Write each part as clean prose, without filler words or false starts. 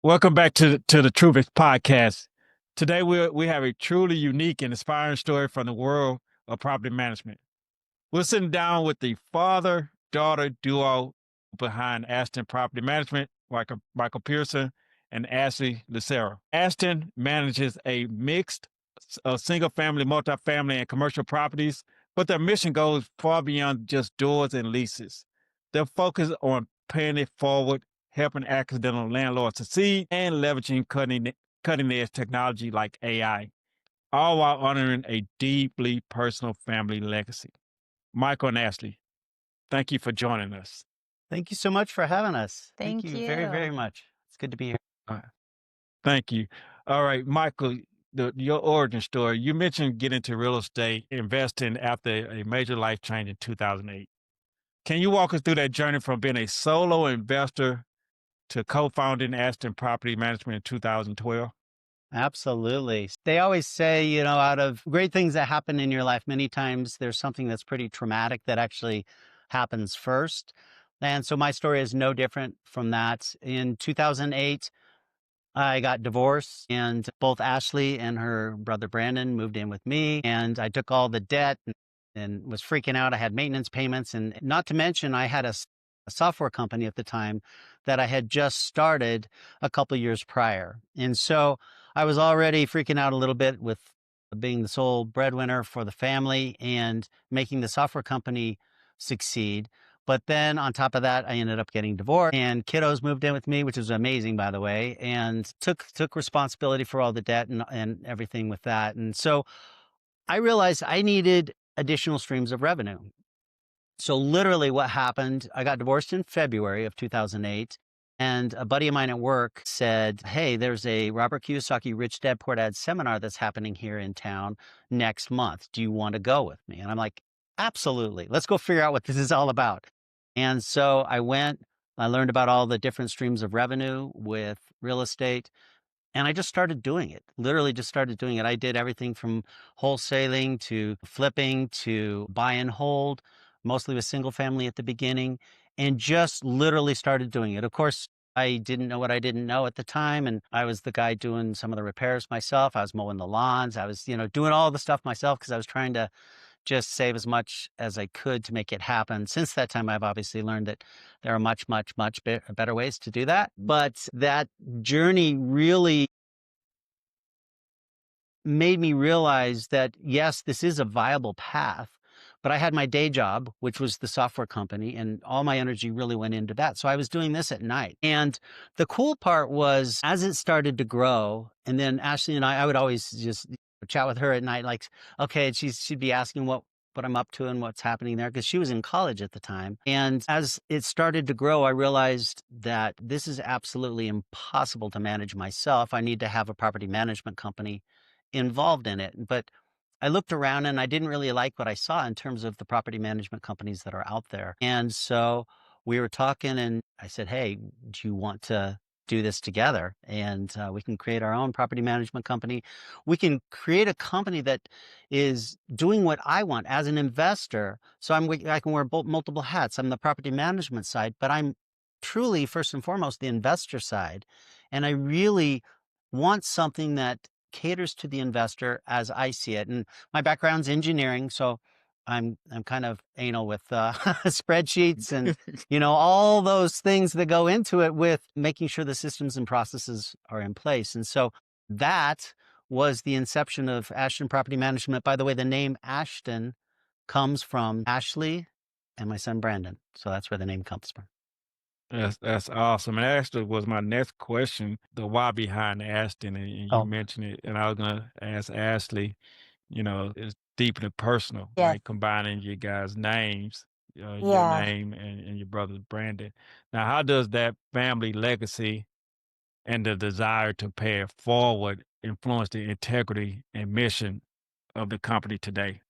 Welcome back to the Truvix Podcast. Today we have a truly unique and inspiring story from the world of property management. We're sitting down with the father-daughter duo behind Ashdon Property Management, Michael Pearson and Ashley Lucero. Ashdon manages a mixed of single-family, multifamily, and commercial properties, but their mission goes far beyond just doors and leases. They're focused on paying it forward, helping accidental landlords succeed, and leveraging cutting-edge technology like AI, all while honoring a deeply personal family legacy. Michael and Ashley, thank you for joining us. Thank you so much for having us. Thank you very, very you. much. It's good to be here. Thank you. All right, Michael, your origin story. You mentioned getting into real estate, investing after a major life change in 2008. Can you walk us through that journey from being a solo investor to co-founding Ashdon Property Management in 2012? Absolutely. They always say, out of great things that happen in your life, many times there's something that's pretty traumatic that actually happens first. And so my story is no different from that. In 2008, I got divorced, and both Ashley and her brother Brandon moved in with me, and I took all the debt and was freaking out. I had maintenance payments, and not to mention I had a software company at the time that I had just started a couple years prior. And so I was already freaking out a little bit with being the sole breadwinner for the family and making the software company succeed. But then on top of that, I ended up getting divorced, and kiddos moved in with me, which was amazing, by the way, and took responsibility for all the debt and everything with that. And so I realized I needed additional streams of revenue. So literally what happened, I got divorced in February of 2008. And a buddy of mine at work said, hey, there's a Robert Kiyosaki Rich Dad Poor Dad seminar that's happening here in town next month. Do you want to go with me? And I'm like, absolutely. Let's go figure out what this is all about. And so I went, I learned about all the different streams of revenue with real estate. And I just started doing it, literally just started doing it. I did everything from wholesaling to flipping to buy and hold, mostly with single family at the beginning, and just literally started doing it. Of course, I didn't know what I didn't know at the time. And I was the guy doing some of the repairs myself. I was mowing the lawns. I was, doing all the stuff myself because I was trying to just save as much as I could to make it happen. Since that time, I've obviously learned that there are much, much, much better ways to do that. But that journey really made me realize that, yes, this is a viable path, but I had my day job, which was the software company, and all my energy really went into that. So I was doing this at night. And the cool part was, as it started to grow, and then Ashley and I would always just chat with her at night, like, okay, she'd be asking what I'm up to and what's happening there, because she was in college at the time. And as it started to grow, I realized that this is absolutely impossible to manage myself. I need to have a property management company involved in it. But I looked around and I didn't really like what I saw in terms of the property management companies that are out there. And so we were talking, and I said, hey, do you want to do this together? And we can create our own property management company. We can create a company that is doing what I want as an investor. So I can wear multiple hats. I'm the property management side, but I'm truly, first and foremost, the investor side. And I really want something that caters to the investor as I see it. And my background's engineering, so I'm kind of anal with spreadsheets and all those things that go into it with making sure the systems and processes are in place. And so that was the inception of Ashdon Property Management. By the way, the name Ashdon comes from Ashley and my son Brandon. So that's where the name comes from. That's awesome. And actually was my next question, the why behind Ashdon, and you Oh, mentioned it, and I was gonna ask Ashley, it's deeply personal, Yes. right? Combining your guys' names, your Yeah. name and your brother's Brandon. Now, how does that family legacy and the desire to pay it forward influence the integrity and mission of the company today?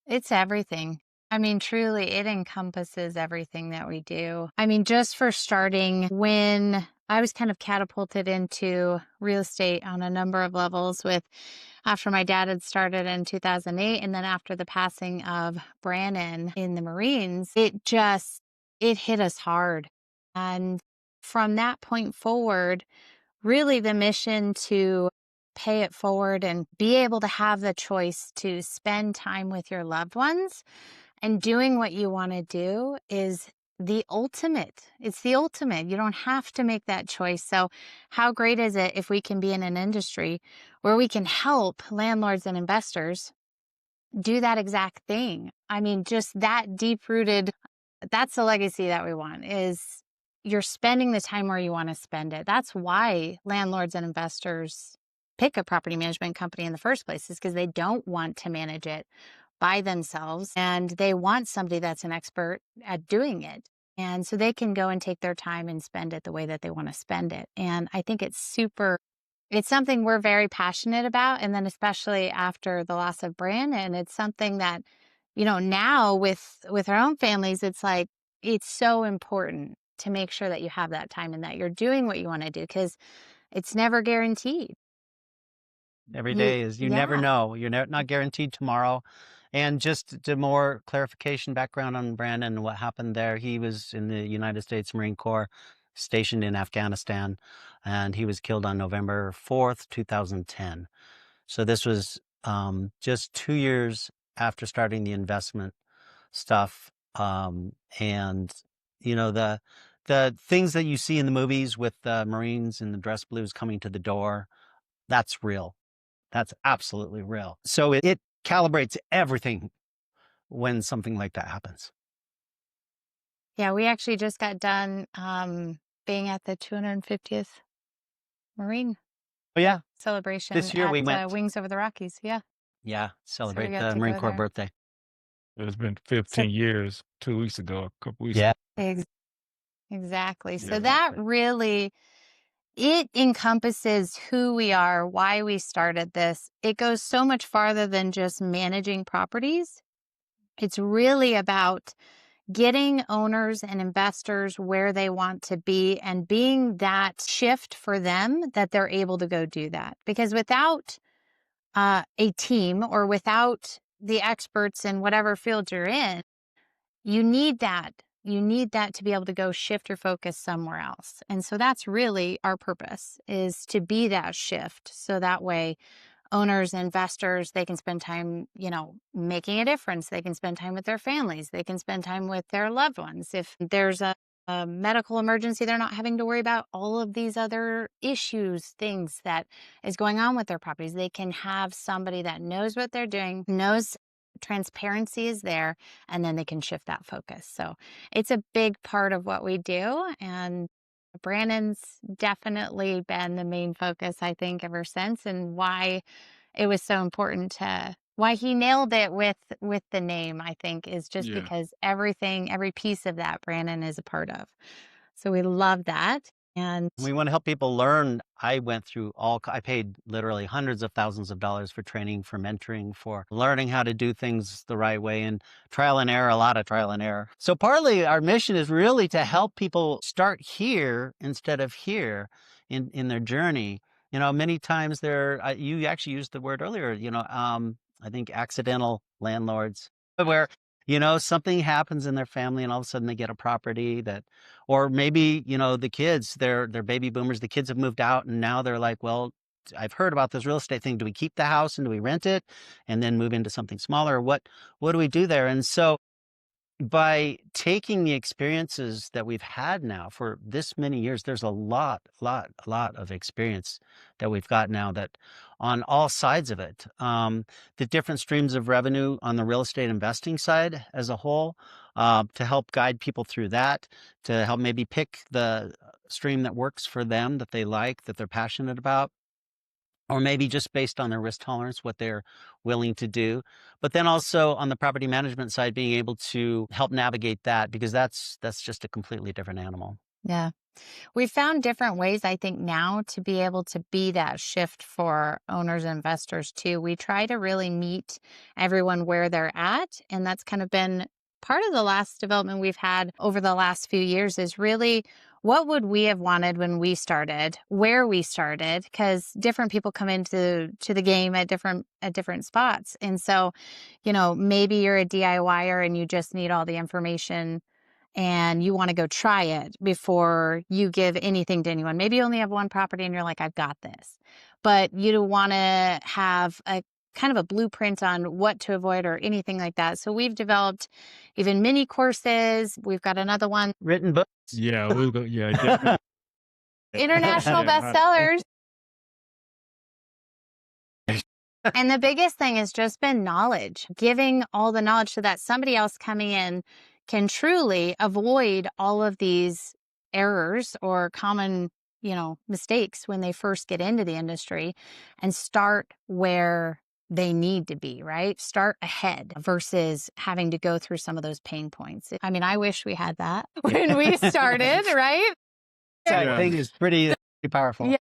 It's everything. I mean, truly, it encompasses everything that we do. I mean, just for starting, when I was kind of catapulted into real estate on a number of levels with after my dad had started in 2008, and then after the passing of Brannon in the Marines, it hit us hard. And from that point forward, really the mission to pay it forward and be able to have the choice to spend time with your loved ones and doing what you want to do is the ultimate. It's the ultimate. You don't have to make that choice. So how great is it if we can be in an industry where we can help landlords and investors do that exact thing? I mean, just that deep-rooted, that's the legacy that we want, is you're spending the time where you want to spend it. That's why landlords and investors pick a property management company in the first place, is because they don't want to manage it by themselves and they want somebody that's an expert at doing it. And so they can go and take their time and spend it the way that they want to spend it. And I think it's something we're very passionate about. And then especially after the loss of Brandon, it's something that, now with our own families, it's like, it's so important to make sure that you have that time and that you're doing what you want to do, because it's never guaranteed. Every day is, you never Yeah. know. You're not guaranteed tomorrow. And just to more clarification background on Brandon and what happened there, he was in the United States Marine Corps stationed in Afghanistan, and he was killed on November 4th, 2010. So this was just 2 years after starting the investment stuff. And, the things that you see in the movies with the Marines in the dress blues coming to the door, that's real. That's absolutely real. So it calibrates everything when something like that happens. Yeah, we actually just got done being at the 250th Marine Oh yeah, celebration this year at we went. Wings Over the Rockies. Yeah, Celebrate got the to Marine go Corps there. birthday. It's been So 15 years, 2 weeks ago, a couple weeks Yeah, ago. exactly. Yeah, So that really, it encompasses who we are, why we started this. It goes so much farther than just managing properties. It's really about getting owners and investors where they want to be and being that shift for them that they're able to go do that. Because without a team or without the experts in whatever field you're in, you need that. You need that to be able to go shift your focus somewhere else. And so that's really our purpose, is to be that shift. So that way owners, investors, they can spend time, making a difference. They can spend time with their families. They can spend time with their loved ones. If there's a medical emergency, they're not having to worry about all of these other issues, things that is going on with their properties. They can have somebody that knows what they're doing, knows transparency is there, and then they can shift that focus. So it's a big part of what we do. And Brandon's definitely been the main focus, I think, ever since, and why it was so important why he nailed it with the name, I think, is just yeah, because every piece of that Brandon is a part of. So we love that. And we want to help people learn. I paid literally hundreds of thousands of dollars for training, for mentoring, for learning how to do things the right way, and trial and error, a lot of trial and error. So partly our mission is really to help people start here instead of here in their journey. Many times you actually used the word earlier, I think accidental landlords, where, something happens in their family and all of a sudden they get a property or maybe, the kids, they're baby boomers, the kids have moved out and now they're like, well, I've heard about this real estate thing. Do we keep the house and do we rent it and then move into something smaller? What do we do there? And so by taking the experiences that we've had now for this many years, there's a lot of experience that we've got now, that on all sides of it, the different streams of revenue on the real estate investing side as a whole, to help guide people through that, to help maybe pick the stream that works for them, that they like, that they're passionate about, or maybe just based on their risk tolerance, what they're willing to do. But then also on the property management side, being able to help navigate that, because that's just a completely different animal. yeah, we found different ways, I think, now to be able to be that shift for owners and investors too. We try to really meet everyone where they're at. And that's kind of been part of the last development we've had over the last few years, is really what would we have wanted when we started, where we started, because different people come into the game at different spots. And so, maybe you're a DIYer and you just need all the information and you want to go try it before you give anything to anyone. Maybe you only have one property and you're like, I've got this. But you want to have a kind of a blueprint on what to avoid or anything like that. So we've developed even mini courses. We've got another one. Written books. Yeah, we'll go. Yeah, definitely. International Yeah, bestsellers. And the biggest thing has just been knowledge, giving all the knowledge so that somebody else coming in can truly avoid all of these errors or common, mistakes when they first get into the industry and start where they need to be, right? Start ahead versus having to go through some of those pain points. I mean, I wish we had that when we started, right? That Yeah. thing is pretty powerful. Yeah.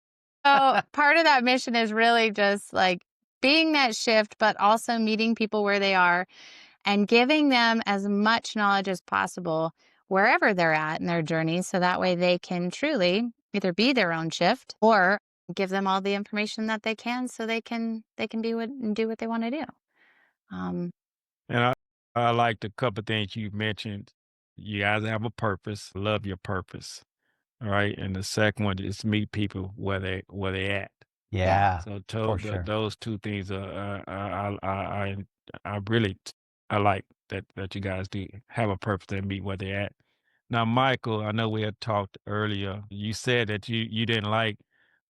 So part of that mission is really just like being that shift, but also meeting people where they are and giving them as much knowledge as possible wherever they're at in their journey. So that way they can truly either be their own shift or give them all the information that they can so they can do what they want to do. And I like the couple of things you mentioned. You guys have a purpose. Love your purpose. All right. And the second one is meet people where they at. Yeah, So for sure. those two things I really I like that you guys do have a purpose and meet where they at. Now, Michael, I know we had talked earlier. You said that you didn't like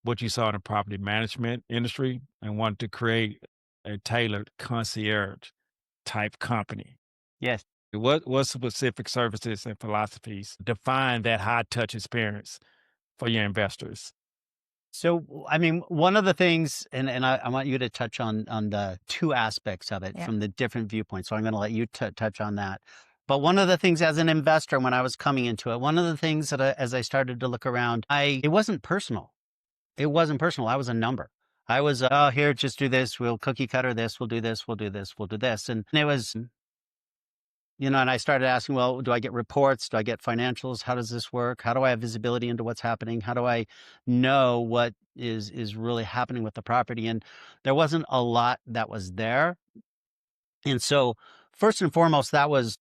what you saw in the property management industry and wanted to create a tailored concierge type company. Yes. What specific services and philosophies define that high touch experience for your investors? So, I mean, one of the things, and I want you to touch on the two aspects of it Yeah. from the different viewpoints. So I'm going to let you touch on that. But one of the things as an investor, when I was coming into it, one of the things that as I started to look around, it wasn't personal. It wasn't personal. I was a number. I was, oh, here, just do this. We'll cookie cutter this. We'll do this. We'll do this. We'll do this. And it was, and I started asking, well, do I get reports? Do I get financials? How does this work? How do I have visibility into what's happening? How do I know what is really happening with the property? And there wasn't a lot that was there. And so first and foremost, that was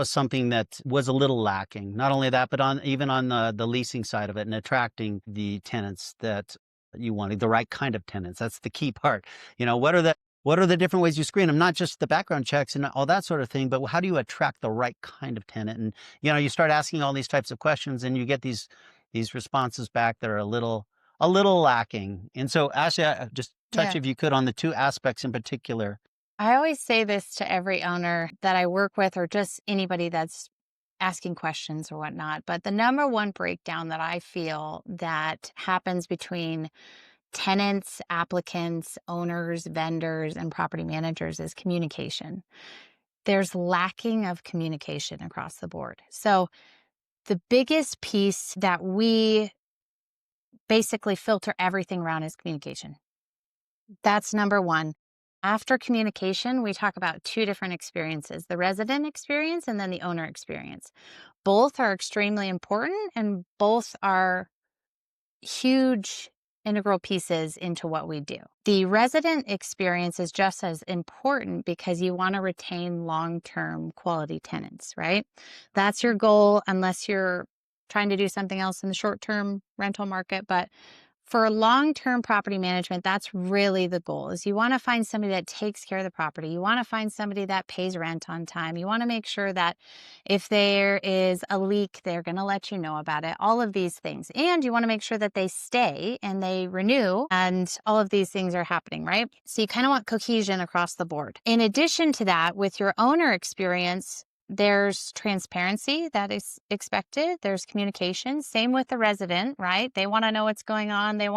something that was a little lacking. Not only that, but even on the leasing side of it and attracting the tenants that you wanted, the right kind of tenants. That's the key part. What are the different ways you screen them? Not just the background checks and all that sort of thing, but how do you attract the right kind of tenant? And you start asking all these types of questions, and you get these responses back that are a little lacking. And so, Ashley, just touch, Yeah. if you could, on the two aspects in particular. I always say this to every owner that I work with or just anybody that's asking questions or whatnot. But the number one breakdown that I feel that happens between tenants, applicants, owners, vendors, and property managers is communication. There's lacking of communication across the board. So the biggest piece that we basically filter everything around is communication. That's number one. After communication, we talk about two different experiences, the resident experience and then the owner experience. Both are extremely important and both are huge integral pieces into what we do. The resident experience is just as important because you want to retain long-term quality tenants, right? That's your goal unless you're trying to do something else in the short-term rental market. But for long-term property management, that's really the goal, is you want to find somebody that takes care of the property. You want to find somebody that pays rent on time. You want to make sure that if there is a leak, they're going to let you know about it, all of these things. And you want to make sure that they stay and they renew, and all of these things are happening, right? So you kind of want cohesion across the board. In addition to that, with your owner experience, there's transparency that is expected. There's communication. Same with the resident, right? They want to know what's going on. You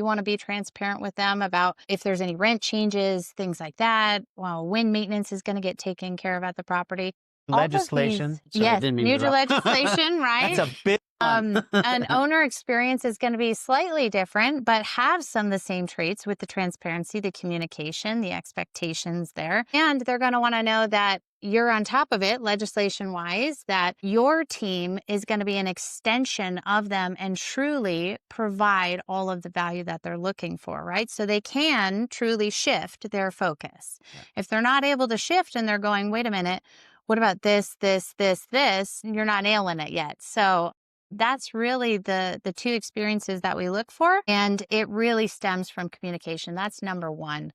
want to be transparent with them about if there's any rent changes, things like that. Well, when maintenance is going to get taken care of at the property. Legislation. Sorry, I Yes, didn't mean to new interrupt. legislation, right? That's a big one. An owner experience is going to be slightly different, but have some of the same traits with the transparency, the communication, the expectations there. And they're going to want to know that you're on top of it, legislation-wise, that your team is going to be an extension of them and truly provide all of the value that they're looking for, right? So they can truly shift their focus. Yeah. If they're not able to shift and they're going, wait a minute, what about this, this? You're not nailing it yet. So that's really the two experiences that we look for. And it really stems from communication. That's number one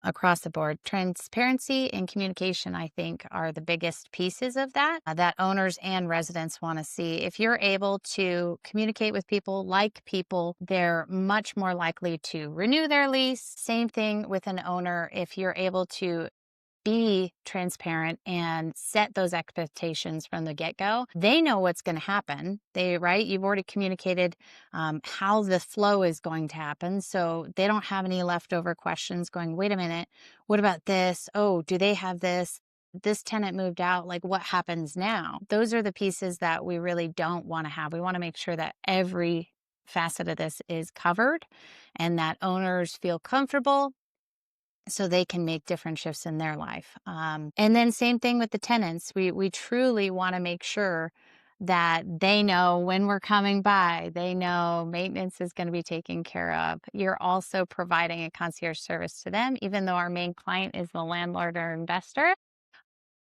across the board. Transparency and communication, I think, are the biggest pieces of that, that owners and residents want to see. If you're able to communicate with people, like people, they're much more likely to renew their lease. Same thing with an owner. If you're able to be transparent and set those expectations from the get-go, they know what's going to happen. Right? You've already communicated how the flow is going to happen. So they don't have any leftover questions going, wait a minute, what about this? Oh, do they have this? This tenant moved out. Like, what happens now? Those are the pieces that we really don't want to have. We want to make sure that every facet of this is covered and that owners feel comfortable so they can make different shifts in their life. And then same thing with the tenants. We truly want to make sure that they know when we're coming by, they know maintenance is going to be taken care of. You're also providing a concierge service to them, even though our main client is the landlord or investor.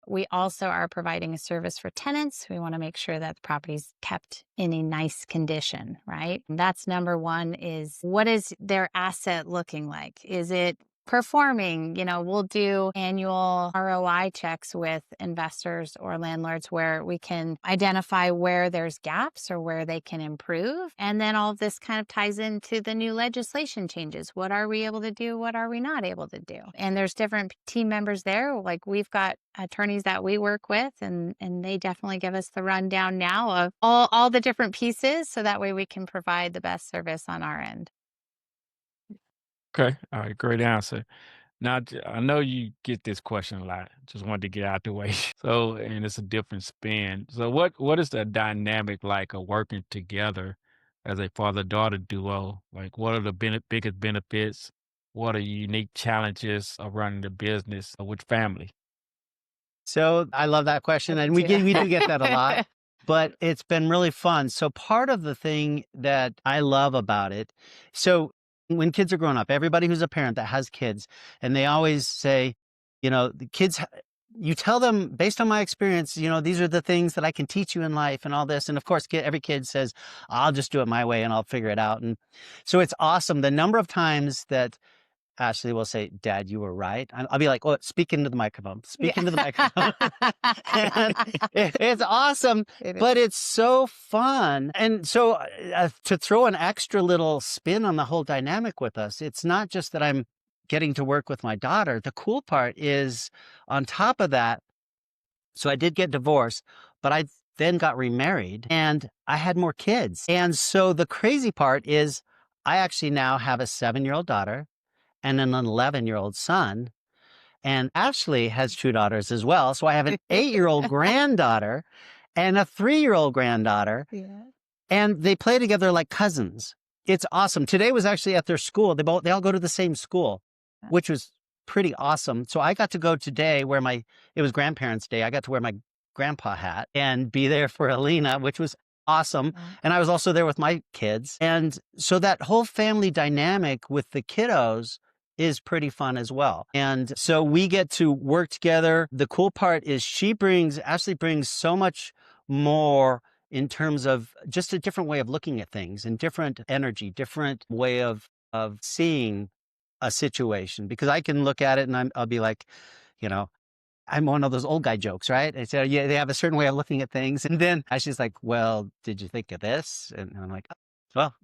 We also are providing a service for tenants. We want to make sure that the property's kept in a nice condition, right? And that's number one, is what is their asset looking like? Is it performing? We'll do annual ROI checks with investors or landlords where we can identify where there's gaps or where they can improve. And then all of this kind of ties into the new legislation changes. What are we able to do? What are we not able to do? And there's different team members there. Like, we've got attorneys that we work with, and they definitely give us the rundown now of all the different pieces, so that way we can provide the best service on our end. Okay. All right. Great answer. Now, I know you get this question a lot. Just wanted to get out the way. So, and it's a different spin. So, what is the dynamic like of working together as a father-daughter duo? Like, what are the biggest benefits? What are unique challenges of running the business with family? So I love that question, and we do get that a lot, but it's been really fun. So part of the thing that I love about it, so when kids are growing up, everybody who's a parent that has kids, and they always say, the kids, you tell them, based on my experience, these are the things that I can teach you in life and all this. And of course, every kid says, I'll just do it my way and I'll figure it out. And so it's awesome. The number of times that Ashley will say, Dad, you were right. I'll be like, oh, speak into the microphone, speak into the microphone. And it's awesome, but it's so fun. And so to throw an extra little spin on the whole dynamic with us, it's not just that I'm getting to work with my daughter. The cool part is, on top of that, so I did get divorced, but I then got remarried and I had more kids. And so the crazy part is, I actually now have a 7-year-old daughter and an 11-year-old son. And Ashley has 2 daughters as well. So I have an 8-year-old granddaughter and a 3-year-old granddaughter. Yeah. And they play together like cousins. It's awesome. Today was actually at their school. They all go to the same school, which was pretty awesome. So I got to go today it was grandparents' day. I got to wear my grandpa hat and be there for Alina, which was awesome. And I was also there with my kids. And so that whole family dynamic with the kiddos is pretty fun as well. And so we get to work together. The cool part is Ashley brings so much more in terms of just a different way of looking at things and different energy, different way of seeing a situation. Because I can look at it and I'll be like, I'm one of those old guy jokes, right? I say, yeah, they have a certain way of looking at things. And then Ashley's like, well, did you think of this? And I'm like, well,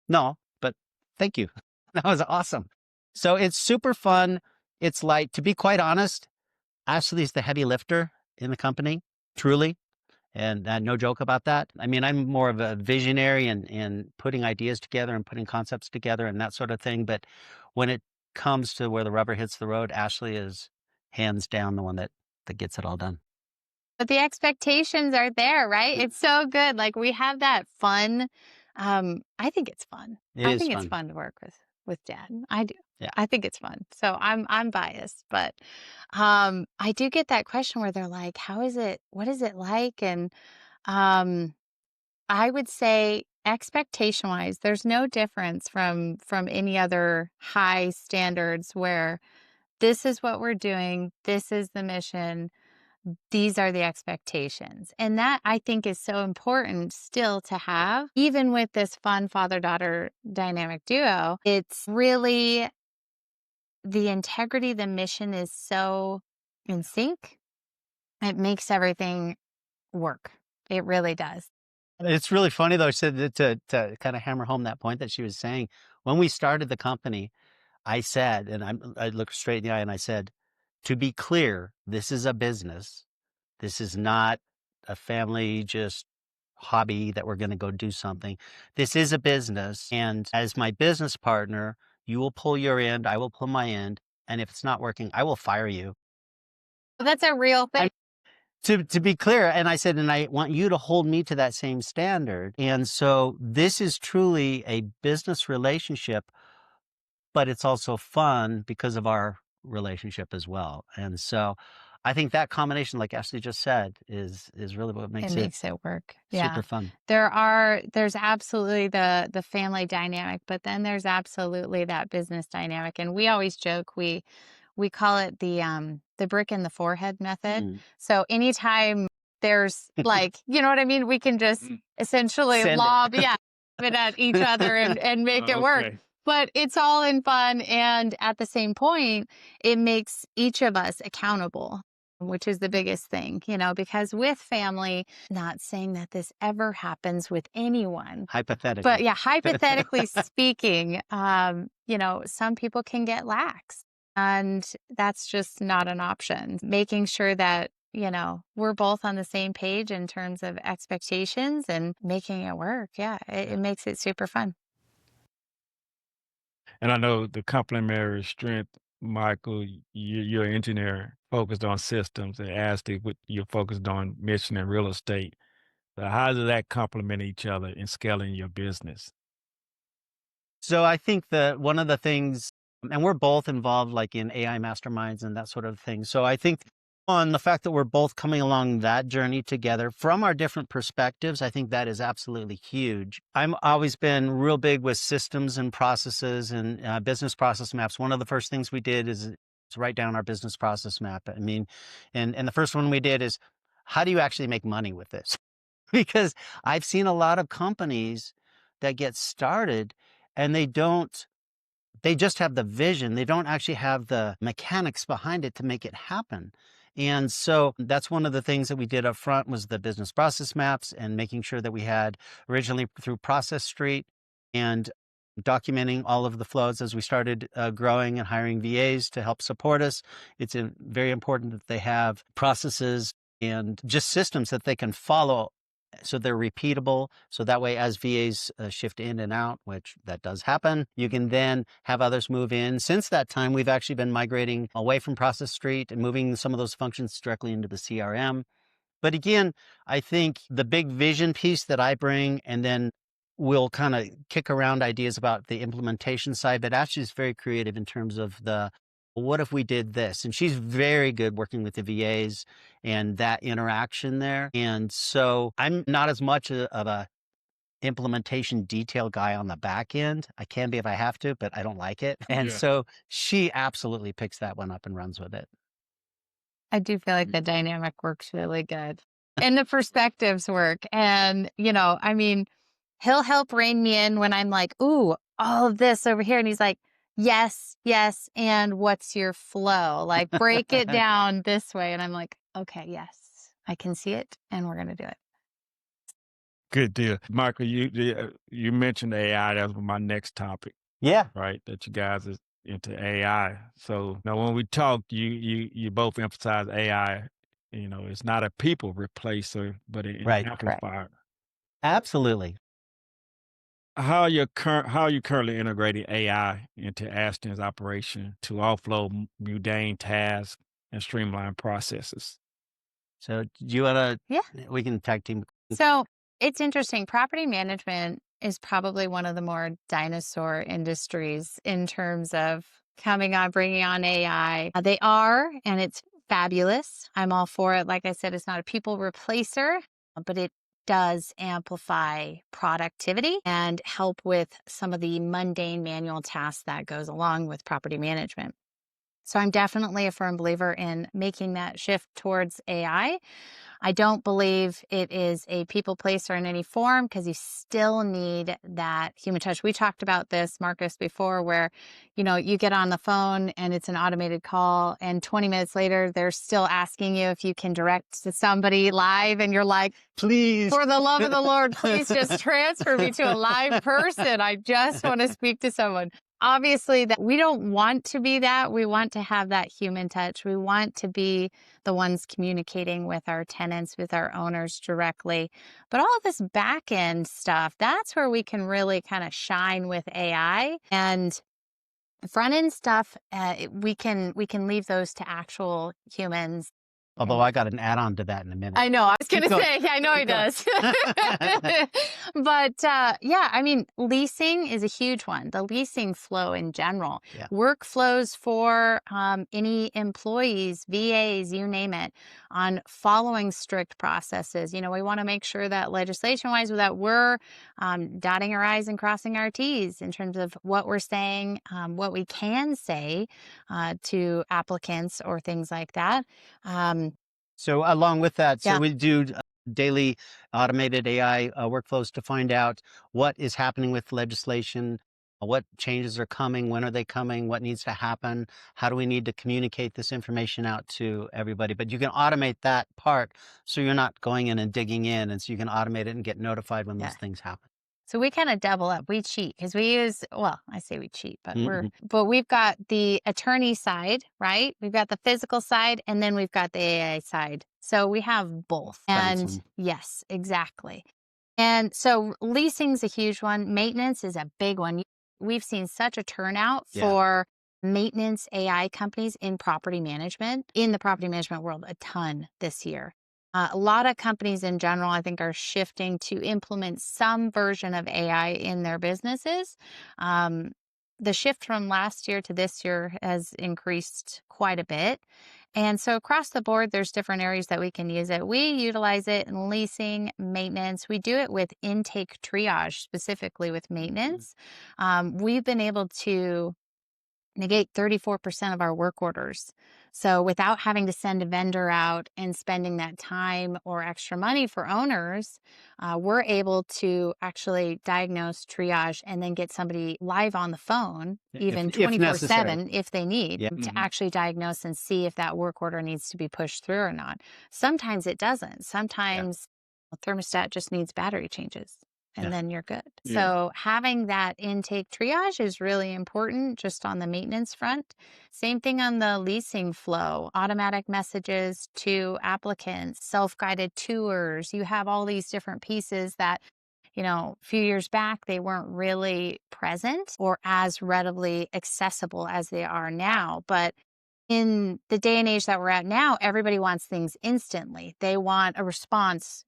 no, but thank you. That was awesome. So it's super fun. It's light. To be quite honest, Ashley's the heavy lifter in the company, truly. And no joke about that. I mean, I'm more of a visionary and putting ideas together and putting concepts together and that sort of thing. But when it comes to where the rubber hits the road, Ashley is hands down the one that gets it all done. But the expectations are there, right? It's so good. Like, we have that fun. I think it's fun. I think it's fun to work with Dad. I do. Yeah. I think it's fun. So I'm biased, but I do get that question where they're like, how is it? What is it like? And I would say, expectation wise, there's no difference from any other high standards where this is what we're doing. This is the mission. these are the expectations. And that I think is so important still to have, even with this fun father-daughter dynamic duo. It's really the integrity, the mission is so in sync. It makes everything work. It really does. It's really funny though, said that to kind of hammer home that point that she was saying. When we started the company, I said, and I looked straight in the eye and I said, to be clear, this is a business. This is not a family just hobby that we're going to go do something. This is a business. And as my business partner, you will pull your end, I will pull my end. And if it's not working, I will fire you. That's a real thing. To be clear, and I said, and I want you to hold me to that same standard. And so this is truly a business relationship, but it's also fun because of our relationship as well. And so I think that combination, like Ashley just said, is really what makes It makes it work. Yeah. super fun. There's absolutely the family dynamic, but then there's absolutely that business dynamic. And we always joke, we call it the brick in the forehead method. Mm. So anytime there's like, you know what I mean? We can just essentially Send it. lob it at each other and make it work. Okay. But it's all in fun. And at the same point, it makes each of us accountable, which is the biggest thing, because with family, not saying that this ever happens with anyone, Hypothetically. but yeah, hypothetically speaking, some people can get lax, and that's just not an option. Making sure that, we're both on the same page in terms of expectations and making it work. Yeah, it makes it super fun. And I know the complementary strength, Michael, you're an engineer focused on systems, and Ashley, you're focused on mission and real estate. So how does that complement each other in scaling your business? So I think that one of the things, and we're both involved like in AI masterminds and that sort of thing. So I think on the fact that we're both coming along that journey together from our different perspectives, I think that is absolutely huge. I've always been real big with systems and processes and business process maps. One of the first things we did is to write down our business process map. I mean, and the first one we did is, how do you actually make money with this? Because I've seen a lot of companies that get started and they just have the vision. They don't actually have the mechanics behind it to make it happen. And so that's one of the things that we did up front was the business process maps and making sure that we had originally through Process Street and documenting all of the flows as we started growing and hiring VAs to help support us. It's very important that they have processes and just systems that they can follow so they're repeatable. So that way, as VAs shift in and out, which that does happen, you can then have others move in. Since that time, we've actually been migrating away from Process Street and moving some of those functions directly into the CRM. But again, I think the big vision piece that I bring, and then we'll kind of kick around ideas about the implementation side, but Ashley is very creative in terms of what if we did this? And she's very good working with the VAs and that interaction there. And so I'm not as much of a implementation detail guy on the back end. I can be if I have to, but I don't like it. And so she absolutely picks that one up and runs with it. I do feel like the dynamic works really good and the perspectives work. And, he'll help rein me in when I'm like, ooh, all of this over here. And he's like, yes. And what's your flow? Like, break it down this way. And I'm like, okay, yes, I can see it. And we're going to do it. Good deal. Michael, you mentioned AI. That was my next topic. Yeah. Right. That you guys is into AI. So now when we talked, you both emphasize AI, it's not a people replacer, but an amplifier. Absolutely. How are you currently integrating AI into Ashdon's operation to offload mundane tasks and streamline processes? So do you want to? Yeah. We can tag team. So it's interesting. Property management is probably one of the more dinosaur industries in terms of bringing on AI. They are, and it's fabulous. I'm all for it. Like I said, it's not a people replacer, but it does amplify productivity and help with some of the mundane manual tasks that goes along with property management. So I'm definitely a firm believer in making that shift towards AI. I don't believe it is a people pleaser in any form because you still need that human touch. We talked about this, Marcus, before where, you get on the phone and it's an automated call and 20 minutes later, they're still asking you if you can direct to somebody live and you're like, Please. for the love of the Lord, please just transfer me to a live person. I just want to speak to someone. Obviously, that we don't want to be that. We want to have that human touch. We want to be the ones communicating with our tenants, with our owners directly. But all of this back end stuff, that's where we can really kind of shine with AI. And front end stuff, we can leave those to actual humans. Although I got an add-on to that in a minute. I know. I was going to Keep say, I know he does. But yeah, I mean, leasing is a huge one. The leasing flow in general, Yeah. workflows for any employees, VAs, you name it, on following strict processes. We want to make sure that legislation-wise, that we're dotting our I's and crossing our T's in terms of what we're saying, what we can say to applicants or things like that. So along with that, Yeah. we do daily automated AI workflows to find out what is happening with legislation, what changes are coming, when are they coming, what needs to happen, how do we need to communicate this information out to everybody. But you can automate that part so you're not going in and digging in, and so you can automate it and get notified when Yeah. those things happen. So we kind of double up. We cheat because we use, well, I say we cheat, but Mhm. but we've got the attorney side, right? We've got the physical side, and then we've got the AI side. So we have both. And Awesome. yes, exactly. And so leasing's a huge one. Maintenance is a big one. We've seen such a turnout Yeah. for maintenance AI companies in property management, in the property management world, a ton this year. A lot of companies in general, I think, are shifting to implement some version of AI in their businesses. The shift from last year to this year has increased quite a bit. And so across the board, there's different areas that we can use it. We utilize it in leasing, maintenance. We do it with intake triage, specifically with maintenance. We've been able to negate 34% of our work orders. So without having to send a vendor out and spending that time or extra money for owners, we're able to actually diagnose, triage, and then get somebody live on the phone, even If necessary. 24/7 if they need, Yeah. to actually diagnose and see if that work order needs to be pushed through or not. Sometimes it doesn't. Sometimes a thermostat just needs battery changes. And Yeah. then you're good. Yeah. So having that intake triage is really important just on the maintenance front. Same thing on the leasing flow, automatic messages to applicants, self-guided tours. You have all these different pieces that, a few years back, they weren't really present or as readily accessible as they are now. But in the day and age that we're at now, everybody wants things instantly. They want a response,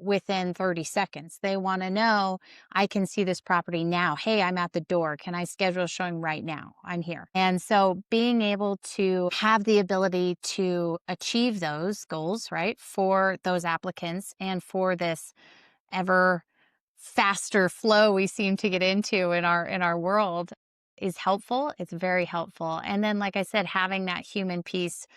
within 30 seconds. They want to know, I can see this property now. Hey, I'm at the door. Can I schedule a showing right now? I'm here. And so being able to have the ability to achieve those goals, right, for those applicants and for this ever faster flow we seem to get into in our world is helpful. It's very helpful. And then, like I said, having that human piece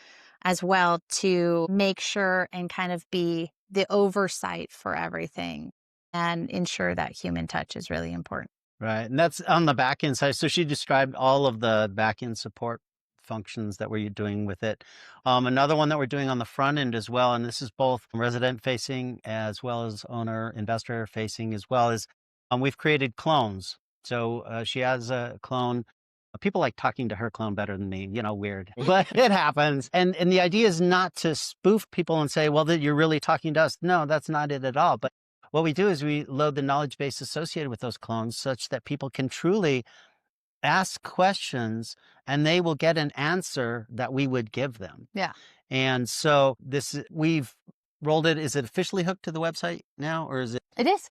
as well to make sure and kind of be the oversight for everything and ensure that human touch is really important. Right. And that's on the back end side. So she described all of the back end support functions that we're doing with it. Another one that we're doing on the front end as well, and this is both resident facing as well as owner investor facing as well, is we've created clones. So she has a clone. People like talking to her clone better than me, weird, but it happens. And the idea is not to spoof people and say, well, that you're really talking to us. No, that's not it at all. But what we do is we load the knowledge base associated with those clones such that people can truly ask questions and they will get an answer that we would give them. Yeah. And so we've rolled it. Is it officially hooked to the website now, or is it? It is.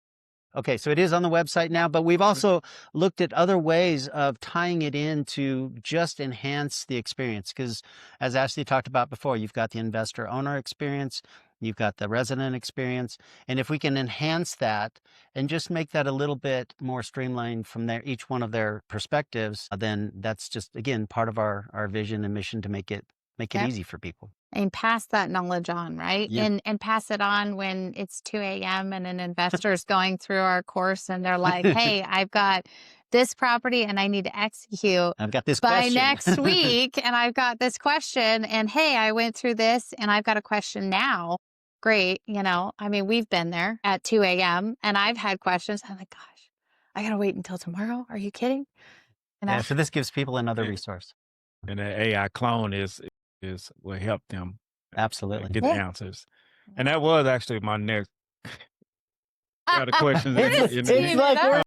Okay, so it is on the website now, but we've also looked at other ways of tying it in to just enhance the experience. Because as Ashley talked about before, you've got the investor owner experience, you've got the resident experience. And if we can enhance that and just make that a little bit more streamlined from each one of their perspectives, then that's just, again, part of our vision and mission to make it Yep. easy for people. And pass that knowledge on, right? Yeah. And pass it on when it's 2 a.m. and an investor is going through our course and they're like, hey, I've got this property and I need to execute I've got this by question. next week and I've got this question and hey, I went through this and I've got a question now. Great. I mean, we've been there at 2 a.m. and I've had questions. I'm like, gosh, I got to wait until tomorrow. Are you kidding? Yeah, so this gives people another Yeah. resource. And the AI clone will help them Absolutely. get the Yeah. answers. And that was actually my next got a questions It is in teaming like up.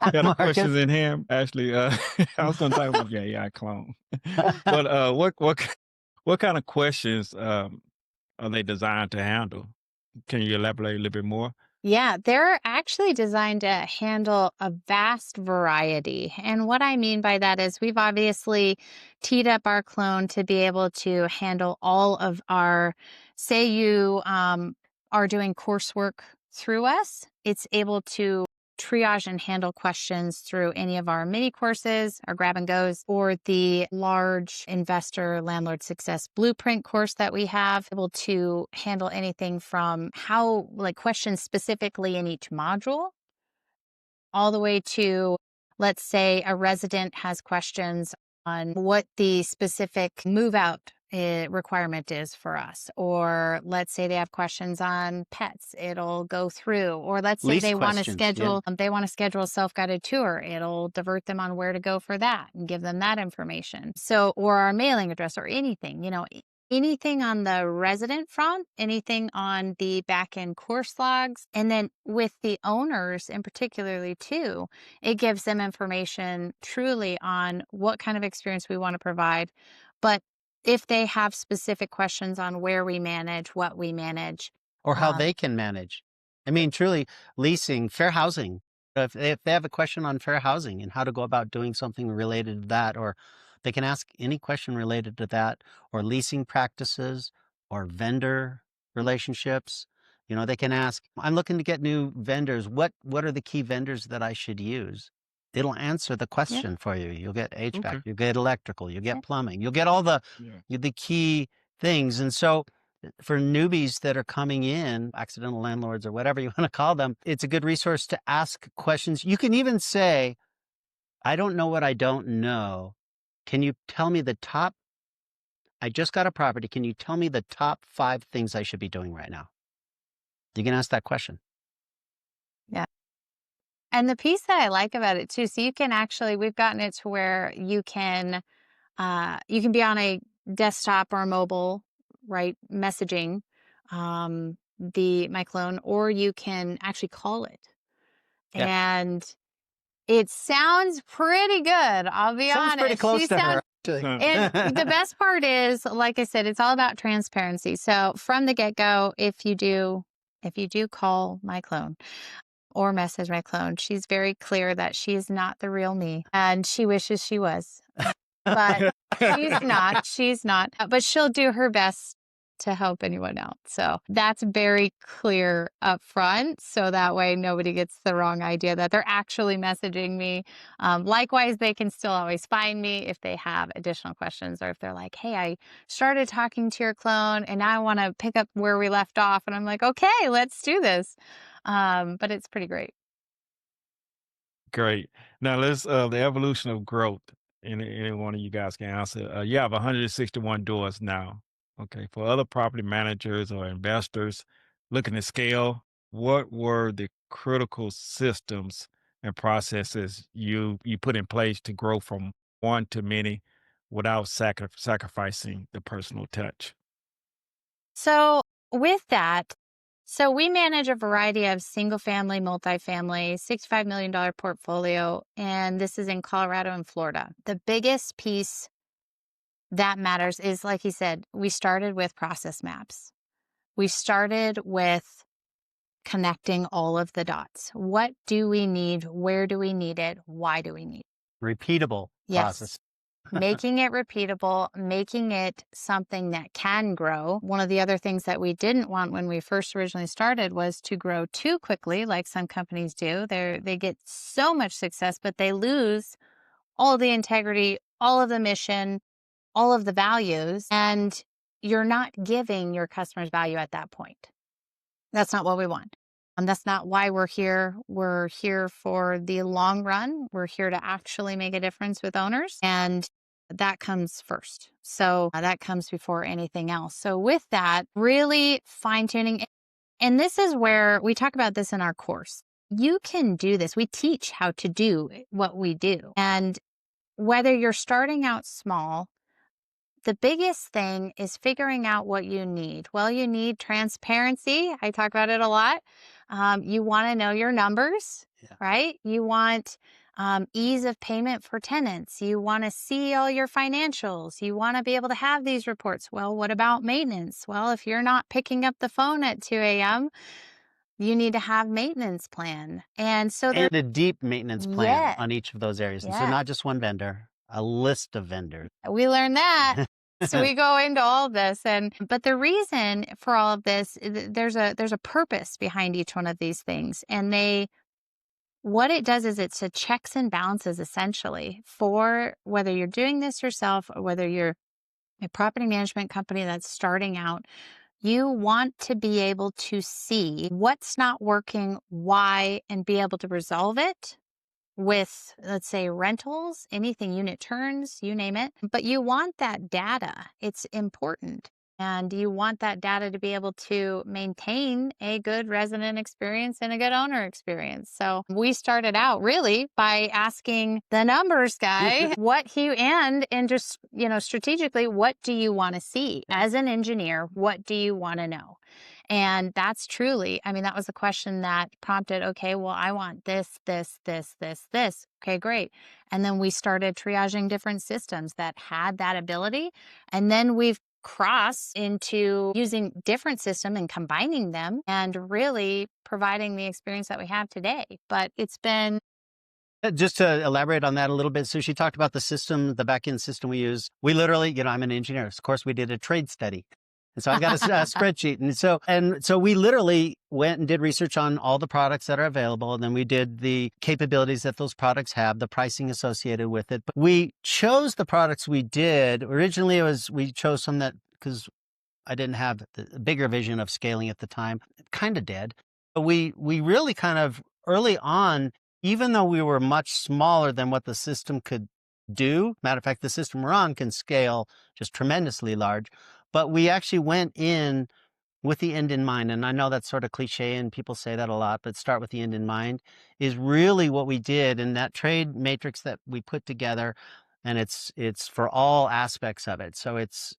got a Marcus? questions in him. Actually, I was going to talk about the AI clone, but what kind of questions are they designed to handle? Can you elaborate a little bit more? Yeah, they're actually designed to handle a vast variety. And what I mean by that is we've obviously teed up our clone to be able to handle all of our, say you are doing coursework through us, it's able to triage and handle questions through any of our mini courses, our grab and goes, or the large investor landlord success blueprint course that we have, able to handle anything from questions specifically in each module, all the way to, let's say, a resident has questions on what the specific move out requirement is for us. Or let's say they have questions on pets, it'll go through. Or let's say Lease they want to questions, schedule a self-guided tour, it'll divert them on where to go for that and give them that information. So, or our mailing address or anything, anything on the resident front, anything on the back end course logs. And then with the owners in particularly too, it gives them information truly on what kind of experience we want to provide. But if they have specific questions on where we manage, what we manage, or how they can manage. I mean, truly, leasing, fair housing. If they have a question on fair housing and how to go about doing something related to that, or they can ask any question related to that, or leasing practices, or vendor relationships. They can ask, I'm looking to get new vendors. What are the key vendors that I should use? It'll answer the question for you. You'll get HVAC, Okay. you'll get electrical, you'll get Yeah. plumbing, you'll get all the Yeah. key things. And so for newbies that are coming in, accidental landlords or whatever you want to call them, it's a good resource to ask questions. You can even say, I don't know what I don't know. Can you tell me I just got a property. Can you tell me the top 5 things I should be doing right now? You can ask that question. Yeah. And the piece that I like about it too, so you can actually, we've gotten it to where you can be on a desktop or mobile, right, messaging my clone, or you can actually call it. Yeah. And it sounds pretty good. I'll be Sounds honest. pretty close to her. And the best part is, like I said, it's all about transparency. So from the get-go, if you do call my clone or message my clone, she's very clear that she is not the real me and she wishes she was. But she's not, but she'll do her best to help anyone out. So that's very clear up front. So that way nobody gets the wrong idea that they're actually messaging me. Likewise, they can still always find me if they have additional questions, or if they're like, hey, I started talking to your clone and now I want to pick up where we left off. And I'm like, okay, let's do this. But it's pretty great. Great. Now let's the evolution of growth. Any one of you guys can answer. You have 161 doors now. Okay. For other property managers or investors looking to scale, what were the critical systems and processes you put in place to grow from one to many without sacrificing the personal touch? So with that, we manage a variety of single family, multifamily, $65 million portfolio, and this is in Colorado and Florida. The biggest piece that matters is, like he said, we started with process maps. We started with connecting all of the dots. What do we need? Where do we need it? Why do we need it? Repeatable process. making it repeatable, making it something that can grow. One of the other things that we didn't want when we first originally started was to grow too quickly, like some companies do. They get so much success, but they lose all of the integrity, all of the mission, all of the values, and you're not giving your customers value at that point. That's not what we want. That's not why we're here. We're here for the long run. We're here to actually make a difference with owners, and that comes first. So that comes before anything else. So with that, really fine tuning. And this is where we talk about this in our course. You can do this. We teach how to do what we do. And whether you're starting out small, the biggest thing is figuring out what you need. Well, you need transparency. I talk about it a lot. You want to know your numbers, right? You want ease of payment for tenants. You want to see all your financials. You want to be able to have these reports. Well, what about maintenance? Well, if you're not picking up the phone at 2 a.m., you need to have maintenance plan. And so And a deep maintenance plan Yeah. on each of those areas. And so Yeah. not just one vendor, a list of vendors. We learned that. So we go into all of this, but the reason for all of this, there's a purpose behind each one of these things, and what it does is it's a checks and balances essentially for whether you're doing this yourself or whether you're a property management company that's starting out. You want to be able to see what's not working, why, and be able to resolve it with, let's say, rentals, anything, unit turns, you name it. But you want that data. It's important. And you want that data to be able to maintain a good resident experience and a good owner experience. So we started out really by asking the numbers guy and just, strategically, what do you want to see? As an engineer, what do you want to know? And that's truly, that was the question that prompted, okay, well, I want this, this, this, this, this. Okay, great. And then we started triaging different systems that had that ability. And then we've crossed into using different systems and combining them and really providing the experience that we have today. But it's been Just to elaborate on that a little bit. So she talked about the system, the back-end system we use. We literally, I'm an engineer. Of course, we did a trade study. And so I've got a spreadsheet. And so we literally went and did research on all the products that are available. And then we did the capabilities that those products have, the pricing associated with it. But we chose the products we did. Originally, we chose some that, because I didn't have the bigger vision of scaling at the time, kind of did. But we really kind of early on, even though we were much smaller than what the system could do, matter of fact, the system we're on can scale just tremendously large. But we actually went in with the end in mind. And I know that's sort of cliche and people say that a lot, but start with the end in mind is really what we did. And that trade matrix that we put together, and it's for all aspects of it. So it's,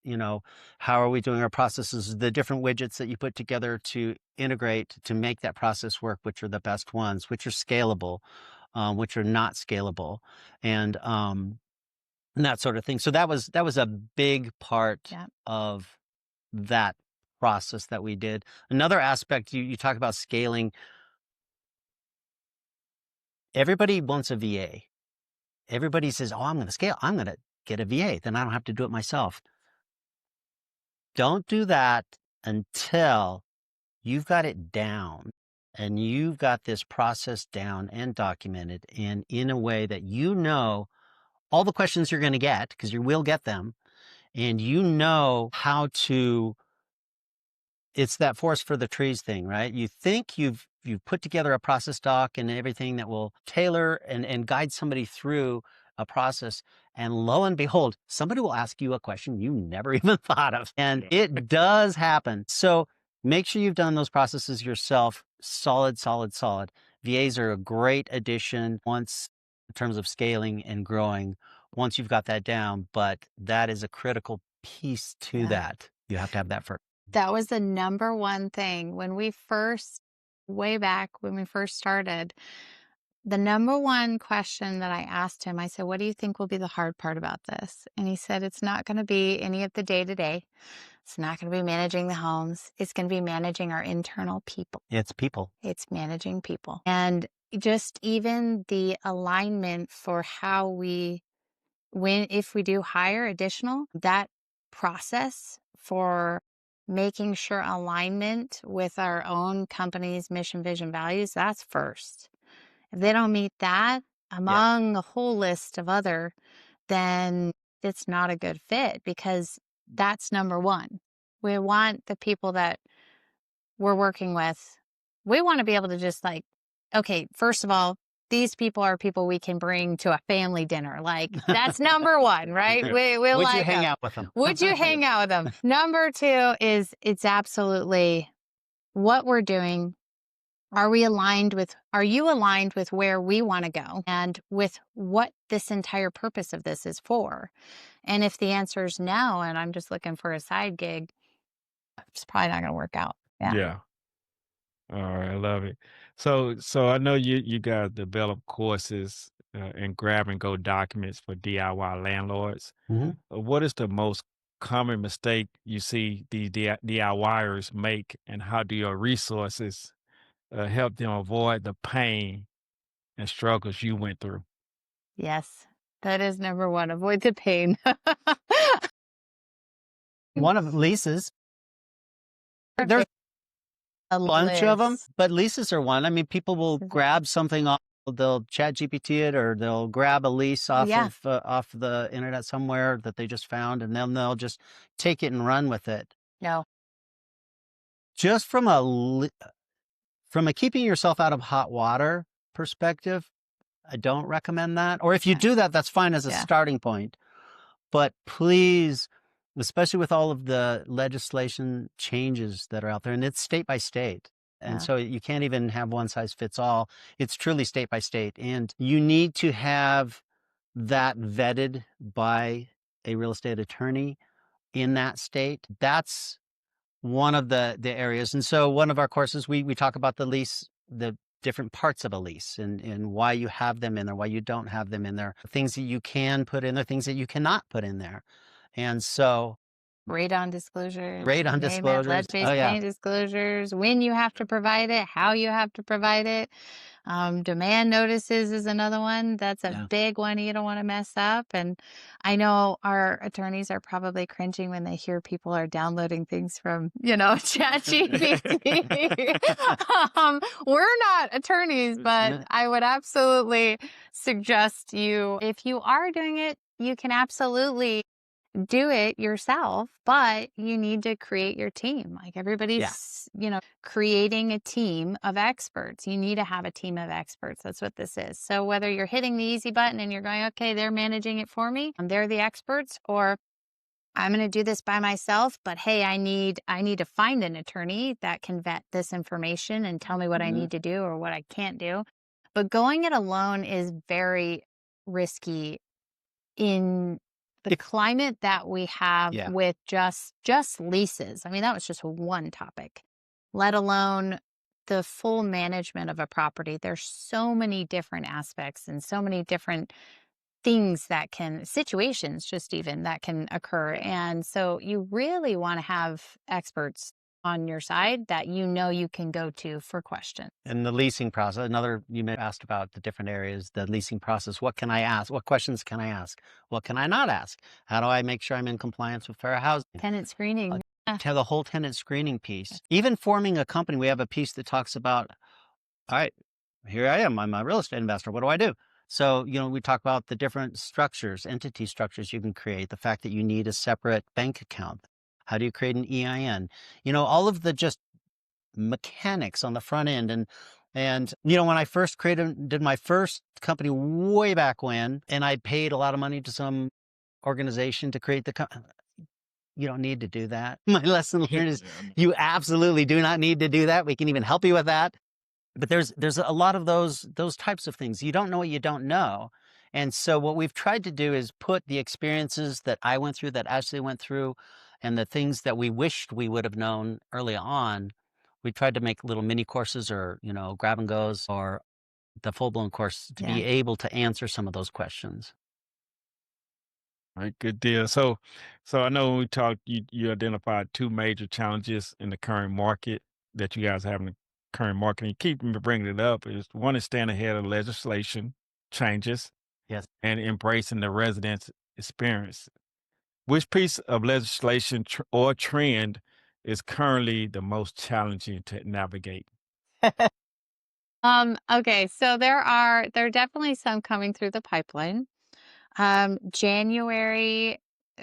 how are we doing our processes, the different widgets that you put together to integrate to make that process work, which are the best ones, which are scalable, which are not scalable. And that sort of thing. So that was a big part of that process that we did. Another aspect, you talk about scaling. Everybody wants a VA. Everybody says, oh, I'm going to scale. I'm going to get a VA. Then I don't have to do it myself. Don't do that until you've got it down and you've got this process down and documented and in a way that all the questions you're going to get, because you will get them, and how to, it's that forest for the trees thing, right? You think you've put together a process doc and everything that will tailor and guide somebody through a process. And lo and behold, somebody will ask you a question you never even thought of. And it does happen. So make sure you've done those processes yourself. Solid. VAs are a great addition in terms of scaling and growing once you've got that down. But that is a critical piece to that. You have to have that first. That was the number one thing way back when we first started. The number one question that I asked him, I said, what do you think will be the hard part about this? And he said, it's not going to be any of the day-to-day. It's not going to be managing the homes. It's going to be managing our internal people. It's people. It's managing people. And just even the alignment for how we if we do hire additional, that process for making sure alignment with our own company's mission, vision, values, that's first. If they don't meet that among a whole list of other, then it's not a good fit, because that's number one. We want the people that we're working with, we want to be able to just like, okay, first of all, these people are people we can bring to a family dinner. Like, that's number one, right? We Would like you hang them. out with them? Would you hang out with them? Number two is it's absolutely what we're doing. Are you aligned with where we want to go and with what this entire purpose of this is for? And if the answer is no, and I'm just looking for a side gig, it's probably not going to work out. Yeah. Yeah. All right, I love it. So I know you guys develop courses and grab and go documents for DIY landlords. Mhm. What is the most common mistake you see these DIYers make, and how do your resources help them avoid the pain and struggles you went through? Yes, that is number one. Avoid the pain. One of leases. There's a bunch of them, but leases are one. I mean, people will grab something off, they'll chat GPT it, or they'll grab a lease off off the internet somewhere that they just found, and then they'll just take it and run with it. No. Just from a keeping yourself out of hot water perspective, I don't recommend that. Or if you do that, that's fine as a starting point. But please, especially with all of the legislation changes that are out there, and it's state by state. And so you can't even have one size fits all. It's truly state by state. And you need to have that vetted by a real estate attorney in that state. That's one of the areas. And so one of our courses, we talk about the lease, the different parts of a lease, and why you have them in there, why you don't have them in there, things that you can put in there, things that you cannot put in there. And so radon disclosures, disclosures, lead-based paint disclosures, when you have to provide it, how you have to provide it. Demand notices is another one. That's a big one you don't want to mess up. And I know our attorneys are probably cringing when they hear people are downloading things from, ChatGPT. We're not attorneys, but I would absolutely suggest if you are doing it, you can absolutely do it yourself, but you need to create your team. Like everybody's, creating a team of experts. You need to have a team of experts. That's what this is. So whether you're hitting the easy button and you're going, okay, they're managing it for me, and they're the experts, or I'm going to do this by myself, but hey, I need to find an attorney that can vet this information and tell me what I need to do or what I can't do. But going it alone is very risky in the climate that we have with just leases. I mean, that was just one topic, let alone the full management of a property. There's so many different aspects and so many different situations just even that can occur. And so you really want to have experts on your side that you can go to for questions. And the leasing process, you may have asked about the different areas, the leasing process. What can I ask? What questions can I ask? What can I not ask? How do I make sure I'm in compliance with fair housing? Tenant screening. The whole tenant screening piece. Even forming a company, we have a piece that talks about, all right, here I am. I'm a real estate investor. What do I do? So, we talk about the different structures, entity structures you can create, the fact that you need a separate bank account. How do you create an EIN? All of the just mechanics on the front end. And when I first did my first company way back when, and I paid a lot of money to some organization to create the company, you don't need to do that. My lesson learned is you absolutely do not need to do that. We can even help you with that. But there's a lot of those types of things. You don't know what you don't know. And so what we've tried to do is put the experiences that I went through, that Ashley went through, and the things that we wished we would have known early on. We tried to make little mini courses or, grab and goes or the full-blown course to be able to answer some of those questions. All right, good deal. So I know when we talked, you identified two major challenges in the current market that you guys have in the current market. And you keep bringing it up. One is staying ahead of legislation changes. Yes. And embracing the residents' experience. Which piece of legislation or trend is currently the most challenging to navigate? Okay, so there are definitely some coming through the pipeline. January,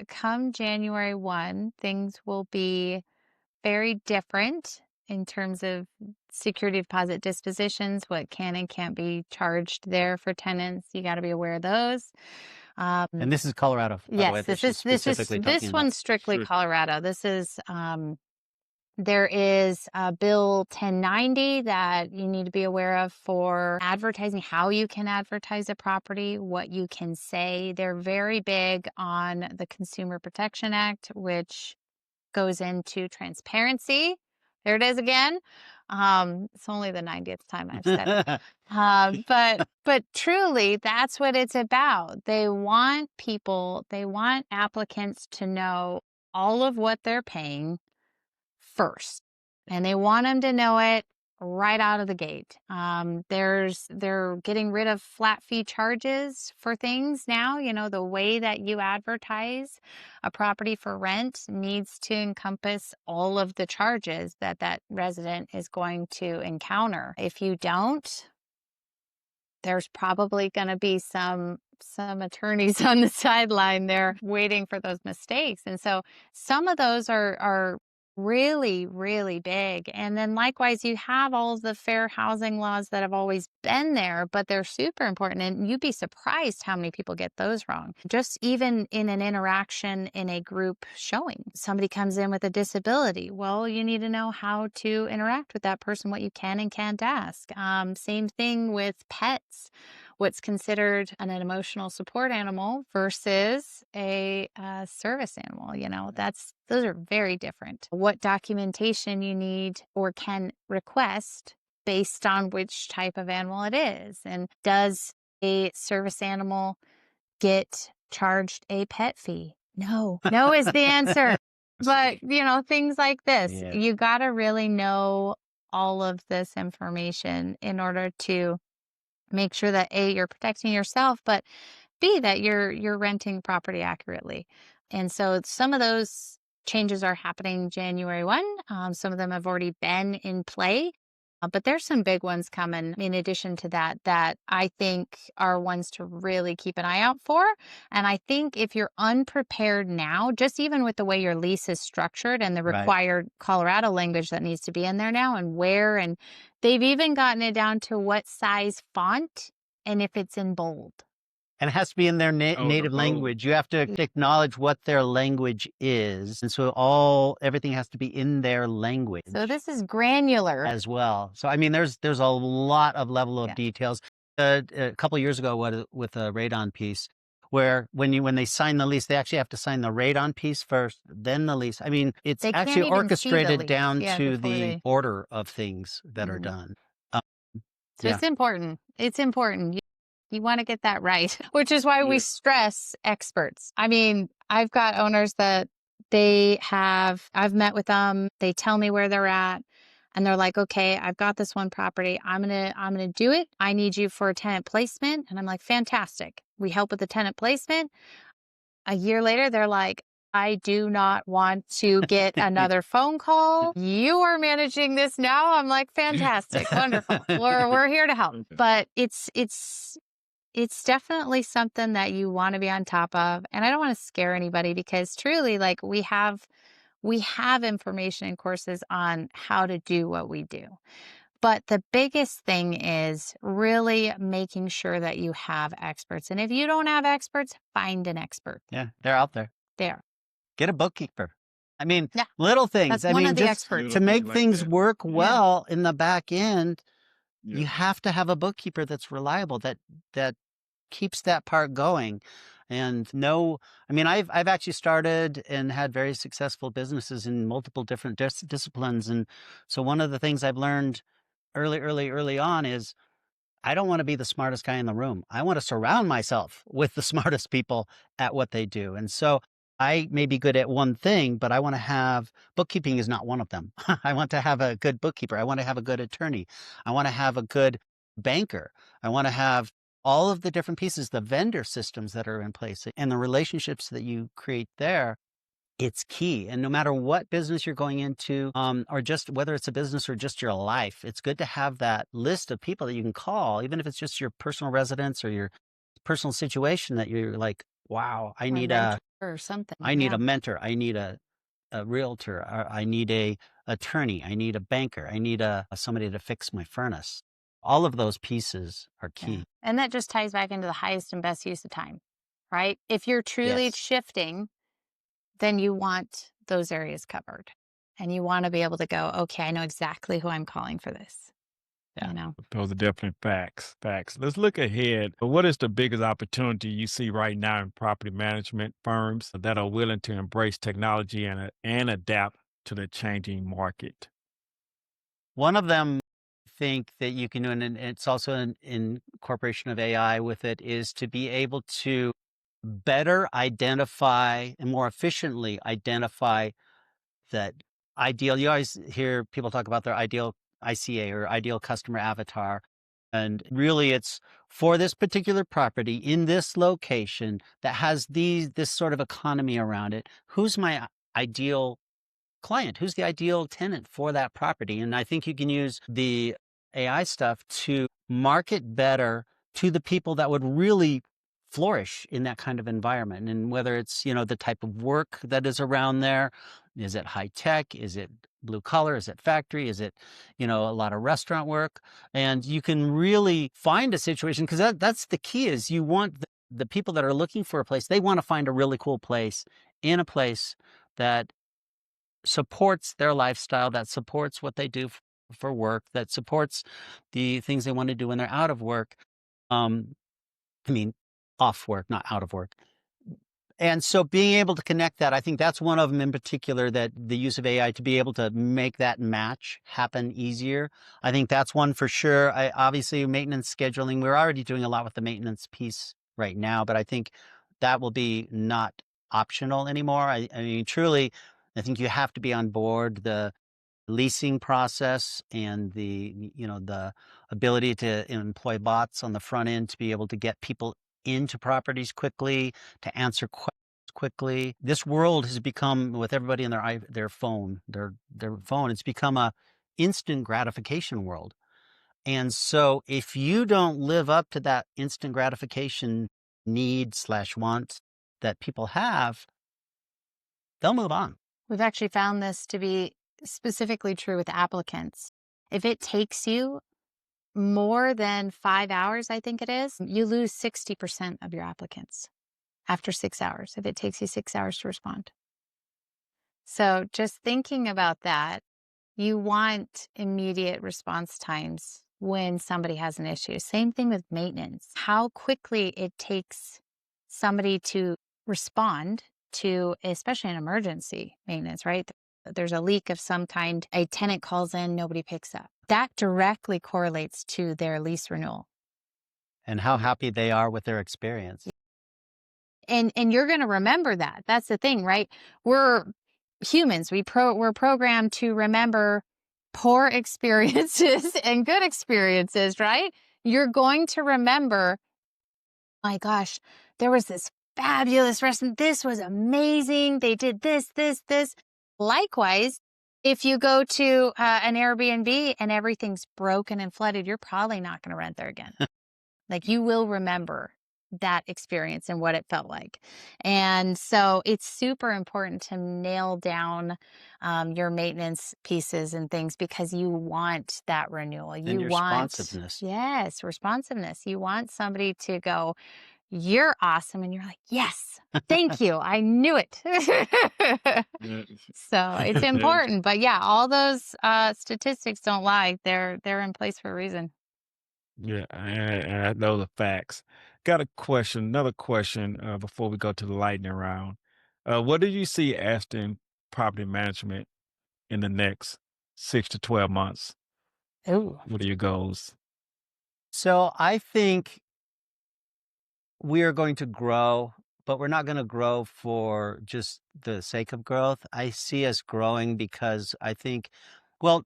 come January 1, things will be very different in terms of security deposit dispositions, what can and can't be charged there for tenants. You got to be aware of those. And this is Colorado, by the way. Yes, that she's specifically talking this about. one's strictly Sure. Colorado. This is there is a Bill 1090 that you need to be aware of for advertising, how you can advertise a property, what you can say. They're very big on the Consumer Protection Act, which goes into transparency. There it is again. It's only the 90th time I've said it. But truly, that's what it's about. They want applicants to know all of what they're paying first, and they want them to know it right out of the gate. They're getting rid of flat fee charges for things now. You know, the way that you advertise a property for rent needs to encompass all of the charges that resident is going to encounter. If you don't, there's probably going to be some attorneys on the sideline there waiting for those mistakes. And so some of those are really, really big. And then likewise, you have all of the fair housing laws that have always been there, but they're super important. And you'd be surprised how many people get those wrong. Just even in an interaction in a group showing, somebody comes in with a disability. Well, you need to know how to interact with that person, what you can and can't ask. Same thing with pets. What's considered an emotional support animal versus a service animal. You know, those are very different. What documentation you need or can request based on which type of animal it is. And does a service animal get charged a pet fee? No is the answer. But, you know, things like this, Yeah. you got to really know all of this information in order to make sure that A, you're protecting yourself, but B, that you're renting property accurately. And so some of those changes are happening January 1. Some of them have already been in play. But there's some big ones coming in addition to that I think are ones to really keep an eye out for. And I think if you're unprepared now, just even with the way your lease is structured and the Right. required Colorado language that needs to be in there now and where, and they've even gotten it down to what size font and if it's in bold. And it has to be in their the native bold. language. You have to acknowledge what their language is. And so everything has to be in their language So this is granular. as well. So, I mean, there's a lot of level of Yeah. details. A couple of years ago with a radon piece, where when they sign the lease, they actually have to sign the radon piece first, then the lease. I mean, it's They can't actually even see the orchestrated lease, down yeah, to before the they- order of things that are Mhm. done. So Yeah. it's important. It's important. You want to get that right, which is why we Yeah. stress experts. I mean, I've got owners that I've met with them. They tell me where they're at and they're like, okay, I've got this one property. I'm going to do it. I need you for a tenant placement. And I'm like, fantastic. We help with the tenant placement. A year later, they're like, I do not want to get another phone call. You are managing this now. I'm like, fantastic, wonderful. We're here to help. Okay. But it's definitely something that you want to be on top of. And I don't want to scare anybody because truly, like we have information and courses on how to do what we do. But the biggest thing is really making sure that you have experts. And if you don't have experts, find an expert. Yeah, they're out there. There. Get a bookkeeper. I mean, Yeah. little things. That's I one mean, of the just experts. to make Like things that. work Yeah. well in the back end, Yeah. you have to have a bookkeeper that's reliable, that keeps that part going. And I mean, I've actually started and had very successful businesses in multiple different disciplines. And so one of the things I've learned early on is I don't want to be the smartest guy in the room. I want to surround myself with the smartest people at what they do. And so I may be good at one thing, but I want to have bookkeeping is not one of them. I want to have a good bookkeeper. I want to have a good attorney. I want to have a good banker. I want to have all of the different pieces, the vendor systems that are in place and the relationships that you create there, it's key. And no matter what business you're going into, or just whether it's a business or just your life, it's good to have that list of people that you can call, even if it's just your personal residence or your personal situation that you're like, wow, I Or a need mentor or something. I need Yeah. a mentor. I need a realtor. I need a attorney. I need a banker. I need somebody to fix my furnace. All of those pieces are Yeah. key. And that just ties back into the highest and best use of time, right? If you're truly Yes. shifting, then you want those areas covered. And you want to be able to go, okay, I know exactly who I'm calling for this. Yeah. You know, Those are definitely facts. Facts. Let's look ahead. What is the biggest opportunity you see right now in property management firms that are willing to embrace technology and adapt to the changing market? One of them I think that you can do, and it's also an incorporation of AI with it, is to be able to better identify and more efficiently identify that ideal. You always hear people talk about their ideal ICA or ideal customer avatar. And really it's for this particular property in this location that has this sort of economy around it. Who's my ideal client? Who's the ideal tenant for that property? And I think you can use the AI stuff to market better to the people that would really flourish in that kind of environment. And whether it's, the type of work that is around there, is it high tech? Is it blue collar? Is it factory? Is it, a lot of restaurant work? And you can really find a situation, because that's the key is you want the people that are looking for a place, they want to find a really cool place in a place that supports their lifestyle, that supports what they do for work, that supports the things they want to do when they're out of work. Um, I mean, off work, not out of work. And so being able to connect that, I think that's one of them in particular, that the use of AI to be able to make that match happen easier. I think that's one for sure. Obviously, maintenance scheduling, we're already doing a lot with the maintenance piece right now, but I think that will be not optional anymore. I mean, truly, I think you have to be on board the leasing process and the ability to employ bots on the front end to be able to get people into properties quickly, to answer questions quickly. This world has become, with everybody in their phone, their phone, it's become a instant gratification world. And so if you don't live up to that instant gratification need/want that people have, they'll move on. we've actually found this to be specifically true with applicants. If it takes you more than 5 hours, I think it is, you lose 60% of your applicants after 6 hours, if it takes you 6 hours to respond. So just thinking about that, you want immediate response times when somebody has an issue. Same thing with maintenance. How quickly it takes somebody to respond to, especially an emergency maintenance, right? There's a leak of some kind, a tenant calls in, nobody picks up. That directly correlates to their lease renewal. And how happy they are with their experience. And you're going to remember that. That's the thing, right? We're humans. We're programmed to remember poor experiences and good experiences, right? You're going to remember, my gosh, there was this fabulous restaurant. This was amazing. They did this, this, this. Likewise, if you go to an Airbnb and everything's broken and flooded, you're probably not going to rent there again. Like, you will remember that experience and what it felt like. And so it's super important to nail down your maintenance pieces and things, because you want that renewal. And You your want, responsiveness. yes, responsiveness. You want somebody to go, you're awesome. And you're like, yes, thank you. I knew it. So it's important. But yeah, all those statistics don't lie. They're in place for a reason. Yeah, I know the facts. Got a question, another question before we go to the lightning round. What do you see Aston Property Management in the next 6 to 12 months? Ooh. What are your goals? So I think we are going to grow, but we're not going to grow for just the sake of growth. I see us growing because I think, well,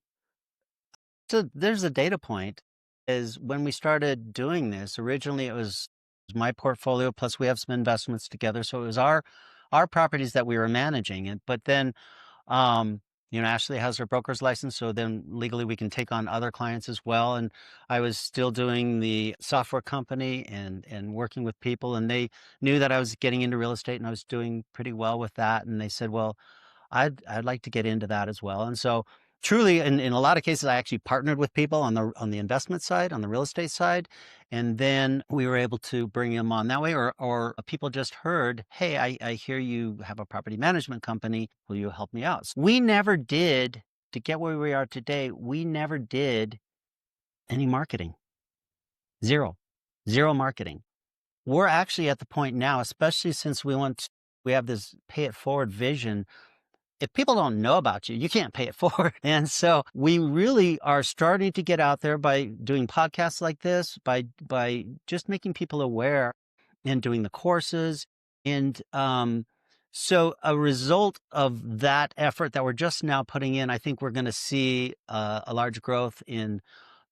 so there's a data point. is when we started doing this, originally it was my portfolio, plus we have some investments together. So it was our properties that we were managing. But then Ashley has her broker's license, so then legally we can take on other clients as well. And I was still doing the software company and working with people, and they knew that I was getting into real estate and I was doing pretty well with that. And they said, well, I'd like to get into that as well. And so truly, in a lot of cases, I actually partnered with people on the investment side, on the real estate side, and then we were able to bring them on that way. Or people just heard, hey, I hear you have a property management company. Will you help me out? So we never did, to get where we are today, we never did any marketing. Zero marketing. We're actually at the point now, especially since we have this pay it forward vision. If people don't know about you, you can't pay it forward. And so we really are starting to get out there by doing podcasts like this, by just making people aware and doing the courses. And so a result of that effort that we're just now putting in, I think we're going to see a large growth in